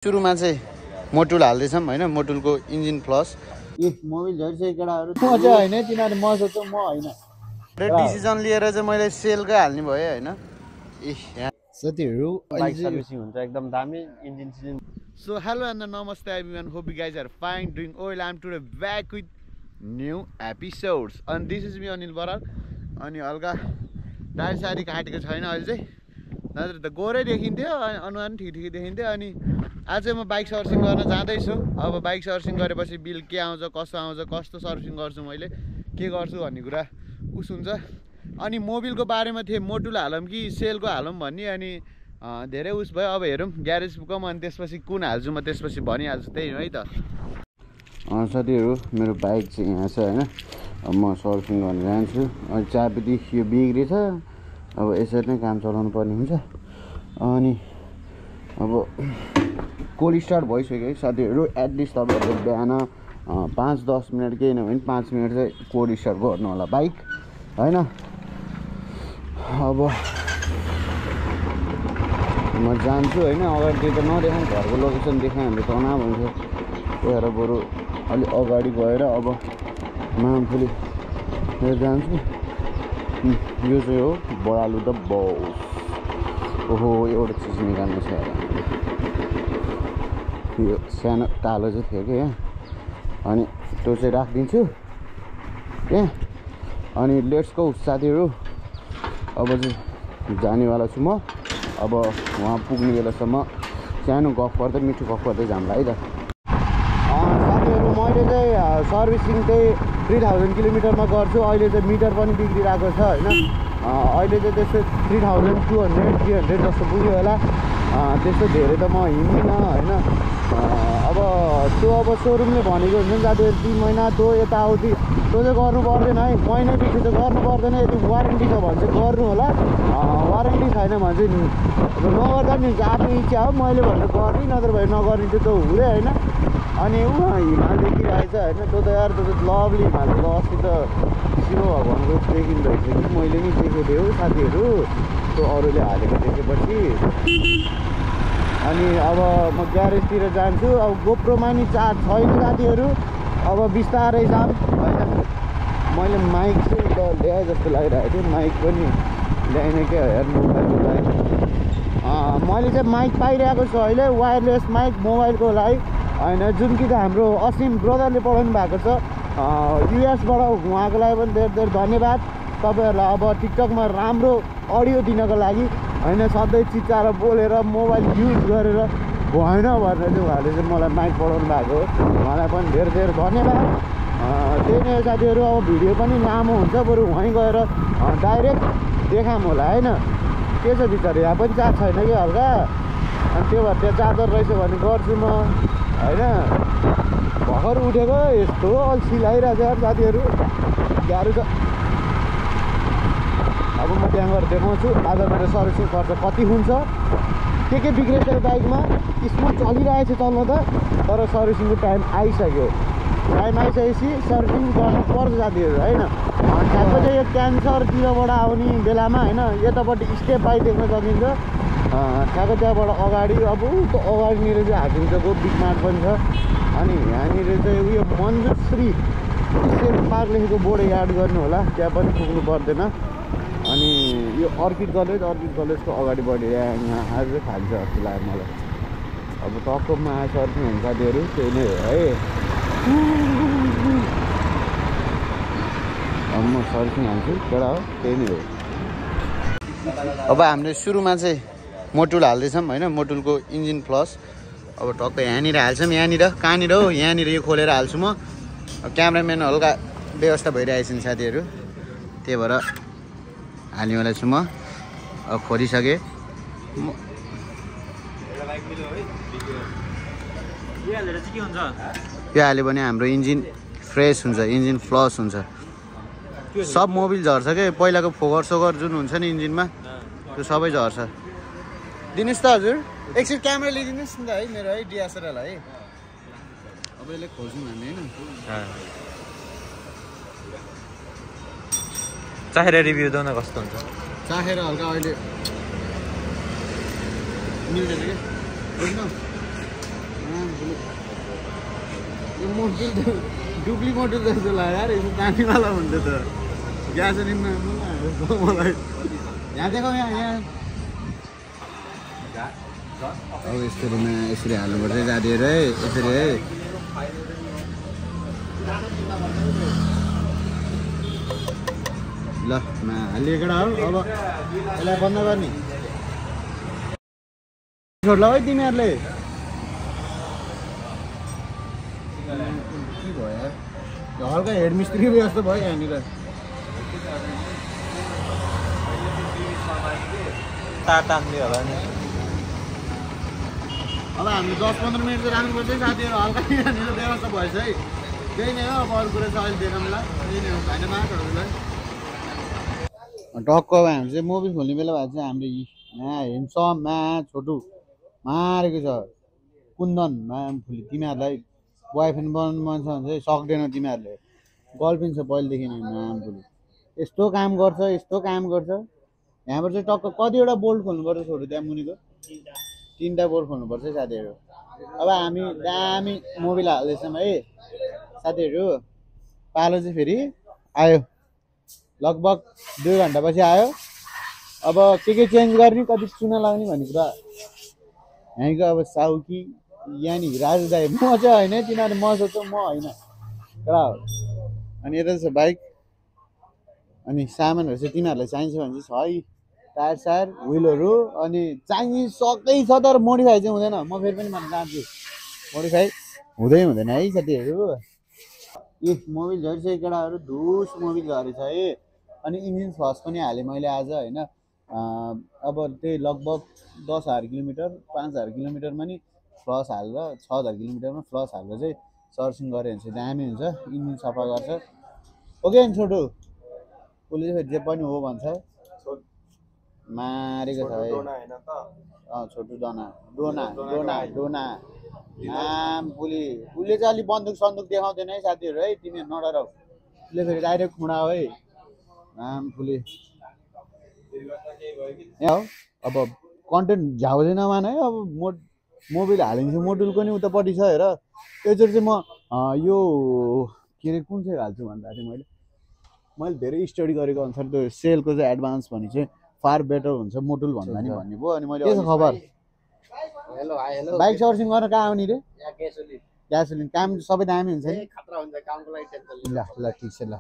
सुरुमा चाहिँ मोटुल हाल्दैछौँ हैन मोटुलको इन्जिन फ्लस मोबिल झरिसक्यो केटाहरु म चाहिँ हैन तिनीहरु म सोच्छु म हैन र डिसिजन लिएर चाहिँ मैले सेलकै हाल्ने भए हैन साथीहरु बाइक सर्भिसिङ हुन्छ एकदम दामी engine season so hello and नमस्ते everyone hope you guys are fine doing well I am today back with new episodes अनि this is me Anil Baral अनि हल्का दाढी साडी काटेको छैन अहिले चाहिँ नत्र त गोरै देखिन्थ्यो अनुहार ठिक ठिकै देखिन्थ्यो अनि आज म बाइक सर्भिसिङ गर्न जाँदैछु अब बाइक सर्भिसिङ गरेपछि बिल के आउँछ कस्तो सर्भिसिङ गर्छु मैले के गर्छु भन्ने कुरा उस हुन्छ अनि मोबिलको बारेमा थिए मोटुल हालौँ कि सेलको हालौँ भन्ने अनि धेरै उस भयो अब हेरौँ ग्यारेज पुगौँ अनि त्यसपछि कुन हाल्छु म त्यसपछि भनिहाल्छु त्यही हो है त साथीहरू मेरो बाइक चाहिँ यहाँ छ हैन अब म सर्भिसिङ गर्न जान्छु अनि चाबी यो बिग्रेछ अब यसरी नै काम चलाउनु पर्ने हुन्छ अनि अब कोल्ड स्टार्ट भइसक्यो है साथीहरू एटलिस्ट तपाईँहरूले बिहान 5-10 मिनट केही नभए पनि 5 मिनट चाहिँ कोल्ड स्टार्ट गर्नु होला बाइक हैन अब म जान्छु हैन अगाडि त्यो त नदेखाउँ घरको लोकेसन देखाएँ हाम्रो तनाव हुन्छ त्यही भएर बरु अलि अगाडि गएर अब मामफुली लिएर जान्छु यो चाहिँ हो बडालु द बस ओहो एउटा चिज निकाल्नु छ यो सानो टालो चाहिँ थियो कि यहाँ अनि त्यो चाहिँ राखिदिन्छु त्यहाँ अनि लेट्स गो साथीहरू अब चाहिँ जानेवाला छु म अब वहाँ पुग्ने बेलासम्म सानो गफ गर्दै मिठो गफ गर्दै जाउँला है त साथीहरू मैले चाहिँ सर्भिसिङ चाहिँ 3000 किलोमिटरमा गर्छु अहिले चाहिँ मिटर पनि बिग्रिरहेको छ होइन अहिले चाहिँ त्यस्तो 3200-300 जस्तो पुग्यो होला त्यस्तो धेरै त म हिँड्दिनँ होइन अब सोरुमले भनेको हुन्छ नि साथीहरू 3 महिना त्यो यताउति त्यो चाहिँ गर्नु पर्दैन है महिना पछि चाहिँ गर्नु पर्दैन यदि वारेन्टी छ भने चाहिँ गर्नु होला वारेन्टी छैन भने चाहिँ नगर्दा नि आफ्नो इच्छा हो मैले भनेर गर्ने नत्र भए नगर्ने त्यो हुँदै होइन अनि हिमाल देखिरहेछ होइन त्यो त यार त्यो त लभली हिमाल त अस्ति त शिव भगवान्को देखिँदैछ कि मैले नि देखेको थिएँ साथीहरू त्यो अरूले हालेको देखेपछि अनि अब म ग्यारेजतिर जान्छु अब गोप्रोमा नि चार्ज छैन साथीहरू अब बिस्तारै जाऊँ होइन मैले माइक चाहिँ ल्याएँ जस्तो लागिरहेको थियो माइक पनि ल्याएन क्या हेर मोबाइलको लागि मैले चाहिँ माइक पाइरहेको छु अहिले वायरलेस माइक मोबाइलको लागि होइन जुन कि त हाम्रो असिम ब्रदरले पठाउनु भएको छ युएसबाट उहाँको लागि पनि धेरै धेरै धन्यवाद तपाईँहरूलाई अब टिकटकमा राम्रो अडियो दिनको लागि होइन सधैँ चिच्चाएर बोलेर मोबाइल युज गरेर भएन भनेर चाहिँ उहाँले चाहिँ मलाई माइक पठाउनु भएको हो उहाँलाई पनि धेरै धेरै धन्यवाद त्यही नै साथीहरू अब भिडियो पनि लामो हुन्छ बरु वहीँ गएर डाइरेक्ट देखाऊँ होला होइन के छ बिचरा यहाँ पनि चार्ज छैन कि हल्का अनि त्यो भएर त्यहाँ चार्जर रहेछ भने गर्छु म होइन भर्खर उठेको यस्तो अल्छी लागिरहेको छ साथीहरू गाह्रो छ अब म त्यहाँ गएर देखाउँछु आज मेरो सर्भिसिङ खर्च कति हुन्छ के बिग्रेछ यो बाइकमा स्मुथ चलिरहेछ चल्न त तर सर्भिसिङको टाइम आइसक्यो आइसकेपछि सर्भिसिङ गर्नु पर्छ साथीहरू होइन ठ्याक्क चाहिँ यो क्यान्सरतिरबाट आउने बेलामा होइन यतापट्टि स्टेप बाई देख्न सकिन्छ ठ्याक्क त्यहाँबाट अगाडि अब त्यो अगाडिनिर चाहिँ हाकिमको बिग मार्ट पनि छ अनि यहाँनिर चाहिँ उयो मन्जुश्री सेल्फ पार्क लेखेको बोर्ड याद गर्नु होला त्यहाँ पनि पुग्नु पर्दैन अनि यो अर्किड कलेजको अगाडि बढेर यहाँ आज खान्छ जस्तो लाग्यो मलाई अब टक्कमा सर्भिङ हुन्छ साथीहरू त्यही नै हो है अब म सर्भिङ हाल्छु केटा हो त्यही नै हो अब हामीले सुरुमा चाहिँ मोटुल हाल्दैछौँ होइन मोटुलको इन्जिन फ्लस अब टक्क यहाँनिर हाल्छौँ यहाँनिर कहाँनिर हो यहाँनिर यो खोलेर हाल्छु म अब क्यामराम्यान हल्का व्यवस्था भइरहेको छ नि साथीहरू त्यही भएर हाल्नेवाला छु म अब खोलिसकेँ यो हाल्यो भने हाम्रो इन्जिन फ्रेस हुन्छ इन्जिन फ्लस हुन्छ सब मोबिल झर्छ क्या पहिलाको फोगर जुन हुन्छ नि इन्जिनमा त्यो सबै झर्छ दिनुहोस् त हजुर एकछिन क्यामेरा लिइदिनुहोस् नि त है मेरो है डिएसएलआर है अब यसले खोज्नु हामी होइन चाहेर रिभ्यू देऊ न कस्तो हुन्छ चाखेर हल्का अहिले मिल्दैन क्या बुझ्नु यो मोटुल डुप्ली मोटुल जस्तो लाग्यो यार यसो पानीवाला हुन्छ त ग्यासोलिनमा मलाई यहाँ देखो यहाँ अब यस्तोमा यसरी हाल्नुपर्छ जाँदिएर है यसरी है ल हालिएको हो अब यसलाई बन्द गर्ने छोड्ला है तिमीहरूले के भयो हल्का हेड मिस्त्री जस्तो भयो यहाँनिर तार टाक्ने होला नि अब हामीले 10-15 मिनट चाहिँ राख्नुपर्छ साथीहरू हल्का यहाँनिर व्यवस्था भएछ है त्यही नै हो अब अरू कुरा चाहिँ अहिले देखाउँला त्यही नै हो भाइले माटहरूलाई टक्क अब हामी चाहिँ मुभी खोल्ने बेला भए चाहिँ हामीले यहाँ हेम्सम म्या छोटु मारेको छ कुन्दन म्याम फुली तिमीहरूलाई बोयफ्रेन्ड बनाउनु मन छ भने चाहिँ सक्दैन तिमीहरूले गर्लफ्रेन्ड छ पहिलेदेखि नै म्याम फुली यस्तो काम गर्छ यहाँबाट चाहिँ टक्क कतिवटा बोल्ट खोल्नुपर्छ छोटु त्यहाँ मुनिको 3टा बोल्ट खोल्नुपर्छ साथीहरू अब हामी दामी मोबिल हाल्दैछौँ है साथीहरू पालो चाहिँ फेरि आयो लगभग 2 घन्टापछि आयो अब के चेन्ज गर्ने कति चुना लाग्ने भन्ने कुरा यहीँको अब साउकी यहाँनिर राजु दाई म चाहिँ होइन तिनीहरू म सोध्छ म होइन र अनि यता छ बाइक अनि सामानहरू चाहिँ तिमीहरूलाई चाहिन्छ भने चाहिँ छ है टायर सायर व्हिलहरू अनि चाहिने सकै छ तर मोडिफाई चाहिँ हुँदैन म फेरि पनि भन्न चाहन्छु मोडिफाई हुँदैन है साथीहरू ए मोबिल झरिसकेको केटाहरू धुस मोबिल झरेछ है अनि इन्जिन फ्लस पनि हालेँ मैले आज होइन अब त्यही लगभग 10,000 किलोमिटर 5,000 किलोमिटरमा नि फ्लस हालेर 6,000 किलोमिटरमा फ्लस हालेर चाहिँ सर्भिसिङ गऱ्यो भने चाहिँ दामी हुन्छ इन्जिन सफा गर्छ ओके नि छोटो उसले चाहिँ फेरि जे पनि हो भन्छ मारेको छ है छोटो डोना आम पुली उसले चाहिँ अलिक बन्दुक देखाउँदैन है साथीहरू है तिमीहरू नडराउ उसले फेरि डाइरेक्ट खुँडा हो है आम पुली यहाँ हो अब कन्टेन्ट झ्याउँदैन मान है अब मोबिल हालिन्छ मोडुलको नि उतापट्टि छ हेर एकचोटि चाहिँ म यो के अरे कुन चाहिँ हाल्छु भन्दा चाहिँ मैले धेरै स्टडी गरेको अनुसार त्यो सेलको चाहिँ एडभान्स भने चाहिँ फार बेटर हुन्छ मोडुल भन्दा नि भन्ने भयो अनि मैले के छ खबर हेलो बाइक सर्भिसिङ गर्न कहाँ आउने रे ग्यासोलिन काम सबै दामी हुन्छ नि खतरा हुन्छ कामको लागि टेन्सन ल ठिक छ ल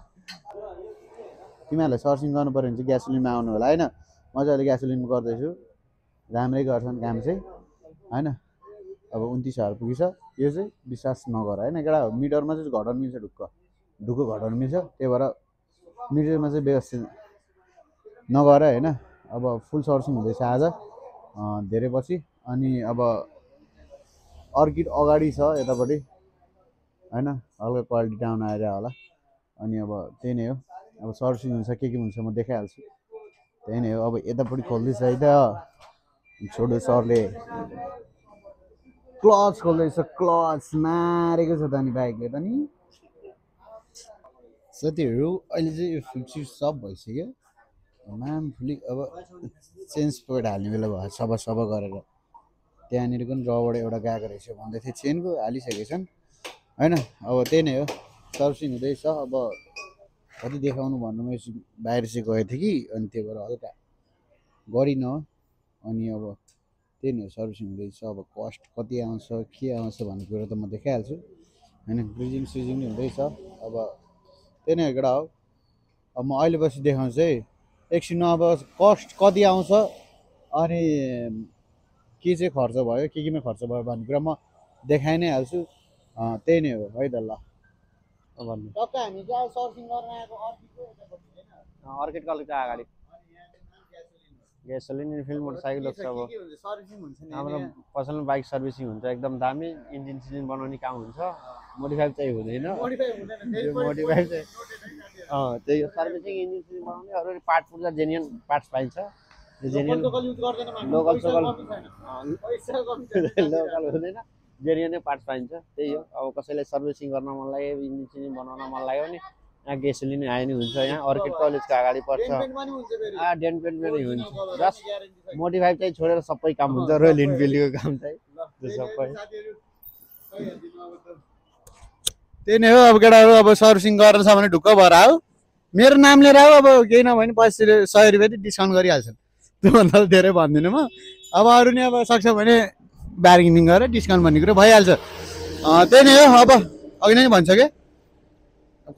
तिमीहरूलाई सर्भिसिङ गर्नु पर्यो भने चाहिँ ग्यासोलिनमा आउनु होला होइन मजाले ग्यासोलिनमा गर्दैछु राम्रै गर्छन् काम चाहिँ होइन अब 29,000 पुगिछ यो चाहिँ विश्वास नगर होइन केटा मिटरमा चाहिँ घटाउनु मिल्छ ढुक्क घटाउनु मिल्छ त्यही भएर मिटरमा चाहिँ व्यवस्थित नगर होइन अब फुल सर्भिसिङ हुँदैछ आज धेरै पछि अनि अब अर्किड अगाडि छ यतापट्टि होइन हल्का क्वालिटी डाउन आएर होला अनि अब त्यही नै हो अब सर्भिसिङ हुन्छ के हुन्छ म देखाइहाल्छु त्यही नै हो अब यतापट्टि खोल्दैछ है त छोटो सरले क्लच खोल्दैछ क्लच मारेको छ त नि बाइकले त नि साथीहरू अहिले चाहिँ यो फिक्सी सब भइसक्यो म्याम फुली अब चेन्ज पोइन्ट हाल्ने बेला भयो सफा गरेर त्यहाँनिर पनि रबाट एउटा गएको रहेछ भन्दै थियो चेनको हालिसकेको छन् होइन अब त्यही नै हो सर्भिसिङ हुँदैछ अब कति देखाउनु भन्नु म बाहिर चाहिँ गएको थिएँ कि अनि त्यो भएर हल्का गरिनँ अनि अब त्यही नै हो सर्भिसिङ हुँदैछ अब कस्ट कति आउँछ के आउँछ भन्ने कुरा त म देखाइहाल्छु होइन ग्रिजिङ सिजिङ हुँदैछ अब त्यही नै एउटा हो अब म अहिले पछि देखाउँछु है एकछिनमा अब कस्ट कति आउँछ अनि के चाहिँ खर्च भयो केमा खर्च भयो भन्ने कुरा म देखाइ नै हाल्छु त्यही नै हो है त ल भन्नु टक्क हामी चाहिँ सर्भिसिङ गर्न आएको अर्किड कलेजको अगाडि ग्यासोलिन इनफिल्ड मोटरसाइकल छ अब सर्भिसिङ हुन्छ नि हाम्रो पर्सनल बाइक सर्भिसिङ हुन्छ एकदम दामी इन्जिन सिजिन बनाउने काम हुन्छ मोडिफाई चाहिँ हुँदैन मोडिफाई चाहिँ त्यही हो सर्भिसिङ इन्जिन सिजिन बनाउने अरू पार्ट पुरा जेन्युन पार्ट्स पाइन्छ जेन्युन लोकल हुँदैन जेन्युन पार्ट्स पाइन्छ त्यही हो अब कसैलाई सर्भिसिङ गर्न मन लाग्यो इन्जिन सिजिन बनाउन मन लाग्यो भने यहाँ ग्यासोलिन आए नि हुन्छ यहाँ अर्किड कलेजको अगाडि पर्छ डेन पेन्ट पनि हुन्छ जस्ट मोडिफाई चाहिँ छोडेर सबै काम हुन्छ रोयल इनफिल्डको काम चाहिँ सबै त्यही नै हो अब केटाहरू अब सर्भिसिङ गरेर छ भने ढुक्क भएर आऊ मेरो नाम लिएर आऊ अब केही नभए नि 100 रुपियाँ डिस्काउन्ट गरिहाल्छन् त्योभन्दा धेरै भन्दिनँ म अब अरू नि अब सक्छ भने बार्गेनिङ गरेर डिस्काउन्ट भन्ने कुरो भइहाल्छ त्यही नै हो अब अघि नै भन्छ क्या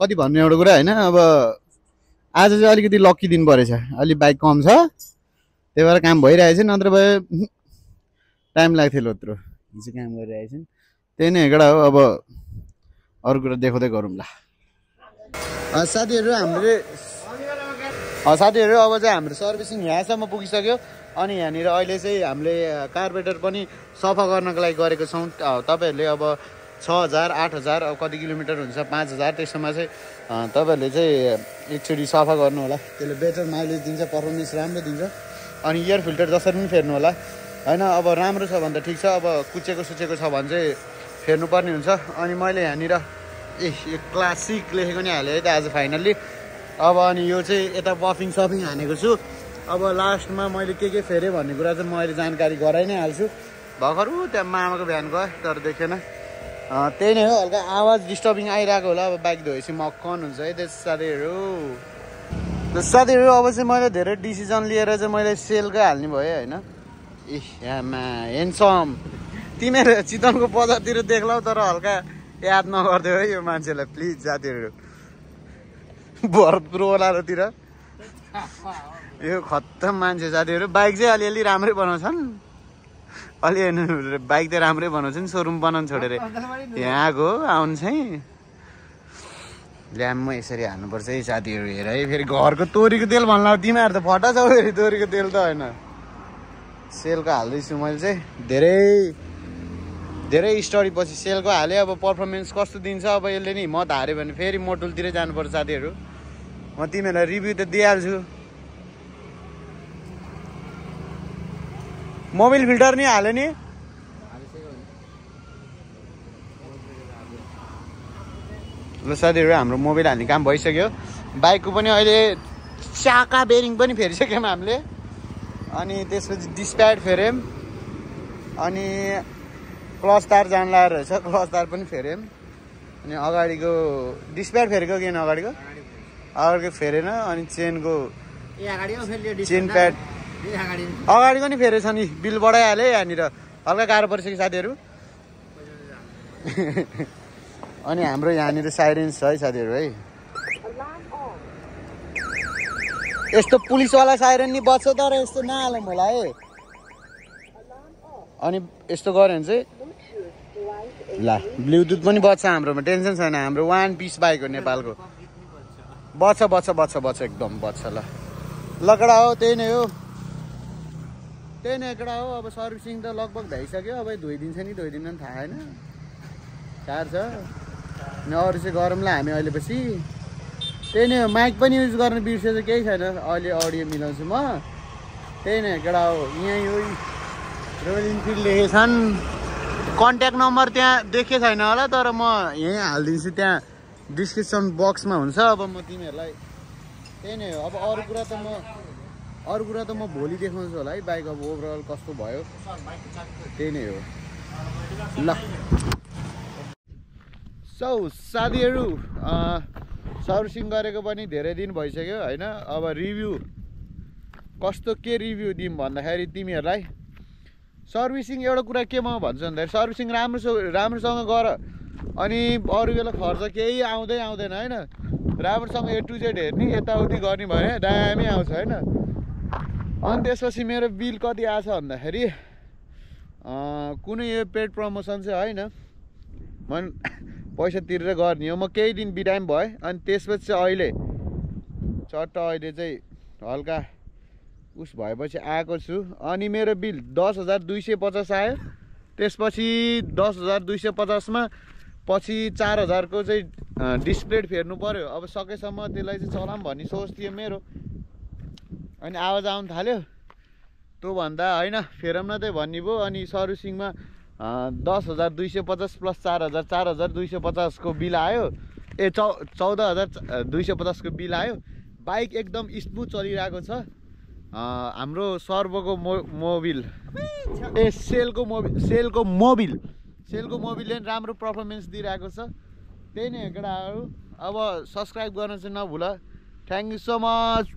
कति भन्नु एउटा कुरा होइन अब आज चाहिँ अलिकति लक्की दिन परेछ अलिक बाइक कम छ त्यही भएर काम भइरहेछ नत्र भए टाइम लाग्थ्यो लोत्रो हिजो काम गरिरहेछन् त्यही नै केटा हो अब अरू कुरा देखाउँदै गरौँला साथीहरू अब चाहिँ हाम्रो सर्भिसिङ यहाँसम्म पुगिसक्यो अनि यहाँनिर अहिले चाहिँ हामीले कार्बेटर पनि सफा गर्नको लागि गरेको छौँ तपाईँहरूले अब 6000 8000 अब कति किलोमिटर हुन्छ 5000 त्यसमा चाहिँ तपाईँहरूले चाहिँ एकचोटि सफा गर्नु होला त्यसले बेटर माइलेज दिन्छ पर्फर्मेन्स राम्रो दिन्छ अनि एयर फिल्टर जसरी पनि फेर्नु होला होइन अब राम्रो छ भने त ठिक छ अब कुचेको सुचेको छ भने चाहिँ फेर्नुपर्ने हुन्छ अनि मैले यहाँनिर यो क्लासिक लेखेको नि हालेँ है त आज फाइनल्ली अब अनि यो चाहिँ यता बफिङ सफिङ हानेको छु अब लास्टमा मैले के फेरेँ भन्ने कुरा चाहिँ म अहिले जानकारी गराइ नै हाल्छु भर्खर त्यहाँ मामाको बिहान गएँ तर देखेन त्यही नै हो हल्का आवाज डिस्टर्बिङ आइरहेको होला अब बाइक धोएपछि मक्कन हुन्छ है त्यो साथीहरू अब चाहिँ मैले धेरै डिसिजन लिएर चाहिँ मैले सेलकै हाल्ने भएँ होइन यामा हेन्डसम तिमीहरू चितवनको बजारतिर देख्लौ तर हल्का याद नगरिदियो है यो मान्छेलाई प्लिज साथीहरू भरतपुर ओह्रालोतिर यो खत्तम मान्छे साथीहरू बाइक चाहिँ अलिअलि राम्रै बनाउँछन् अलि बाइक त राम्रै बनाउँछन् सोरुम बनाउनु छोडेर यहाँको आउनु चाहिँ ल्याम्म यसरी हाल्नुपर्छ है साथीहरू हेर है फेरि घरको तोरीको तेल भन्ला तिमीहरू त फटा छ फेरि तोरीको तेल त होइन सेलको हाल्दैछु मैले चाहिँ धेरै स्टडी पछि सेलको हालेँ अब पर्फर्मेन्स कस्तो दिन्छ अब यसले नि हिम्मत हार्यो भने फेरि मोटुलतिरै जानुपर्छ साथीहरू म तिमीहरूलाई रिभ्यू त दिइहाल्छु मोबिल फिल्टर नि हाल्यो नि ल साथीहरू हाम्रो मोबिल हाल्ने काम भइसक्यो बाइकको पनि अहिले चाका बेरिङ पनि फेरिसक्यौँ हामीले अनि त्यसपछि डिस्प्याड फेर्यौँ अनि क्लच तार जान लागेर रहेछ क्लच तार पनि फेर्यौँ अनि अगाडिको डिस्प्याड फेरेको किन अगाडिको फेरेन अनि चेनको चेन प्याड अगाडिको नि फेरेछ नि बिल बढाइहालेँ यहाँनिर हल्का गाह्रो परिसक्यो साथीहरू अनि हाम्रो यहाँनिर साइरेन्स छ है साथीहरू है यस्तो पुलिसवाला साइरेन नि बच्छ तर यस्तो नहालौँ होला है अनि यस्तो गऱ्यो भने चाहिँ ल ब्लुटुथ पनि बच्छ हाम्रोमा टेन्सन छैन हाम्रो वान पिस बाइक हो नेपालको बच्छ एकदम बच्छ ल केटा हो त्यही नै हो केटा हो अब सर्भिसिङ त लगभग भइसक्यो अब धोइदिन्छ नि धोइदिनु पनि थाहा छैन कार छ अनि अरू चाहिँ गरौँला हामी अहिले पछि त्यही नै हो माइक पनि युज गर्न बिर्सेछ केही छैन अहिले अडियो मिलाउँछु म त्यही नै केटा हो यहीँ हो रोयल इनफिल्ड लेखेछन् कन्ट्याक्ट नम्बर त्यहाँ देखेको छैन होला तर म यहीँ हालिदिन्छु त्यहाँ डिस्क्रिप्सन बक्समा हुन्छ अब म तिमीहरूलाई त्यही नै हो अब अरू कुरा त म भोलि देखाउँछु होला है बाइक अब ओभरअल कस्तो भयो त्यही नै हो ल साथीहरू सर्भिसिङ गरेको पनि धेरै दिन भइसक्यो होइन अब रिभ्यू कस्तो के रिभ्यू दिउँ भन्दाखेरि तिमीहरूलाई सर्भिसिङ एउटा कुरा के म भन्छु भन्दाखेरि सर्भिसिङ राम्रोसँग गर अनि अरू बेला खर्च केही आउँदैन होइन राम्रोसँग A to Z हेर्ने यताउति गर्ने भने दामी आउँछ होइन अनि त्यसपछि मेरो बिल कति आछ भन्दाखेरि कुनै यो पेड प्रमोसन चाहिँ होइन म पैसा तिरेर गर्ने हो म केही दिन बिराम भएँ अनि त्यसपछि चाहिँ अहिले चाहिँ हल्का उस भएपछि आएको छु अनि मेरो बिल 10,250 आयो त्यसपछि 10,250 मा पछि 4,000 को चाहिँ डिस्प्ले फेर्नु पर्यो अब सकेसम्म त्यसलाई चाहिँ चलाऊँ भन्ने सोच थियो मेरो अनि आवाज आउन थाल्यो त्यो भन्दा होइन फेरौँ न त भन्ने भयो अनि सर्भिसिङमा 10,250 प्लस 4,000 4,250 को बिल आयो 14,250 को बिल आयो बाइक एकदम स्मुथ चलिरहेको छ हाम्रो सर्भोको मोबिल सेलको मोबिलले राम्रो पर्फर्मेन्स दिइरहेको छ त्यही नै हो केटाहरू अब सब्सक्राइब गर्न चाहिँ नभुल थ्याङ्क यू सो मच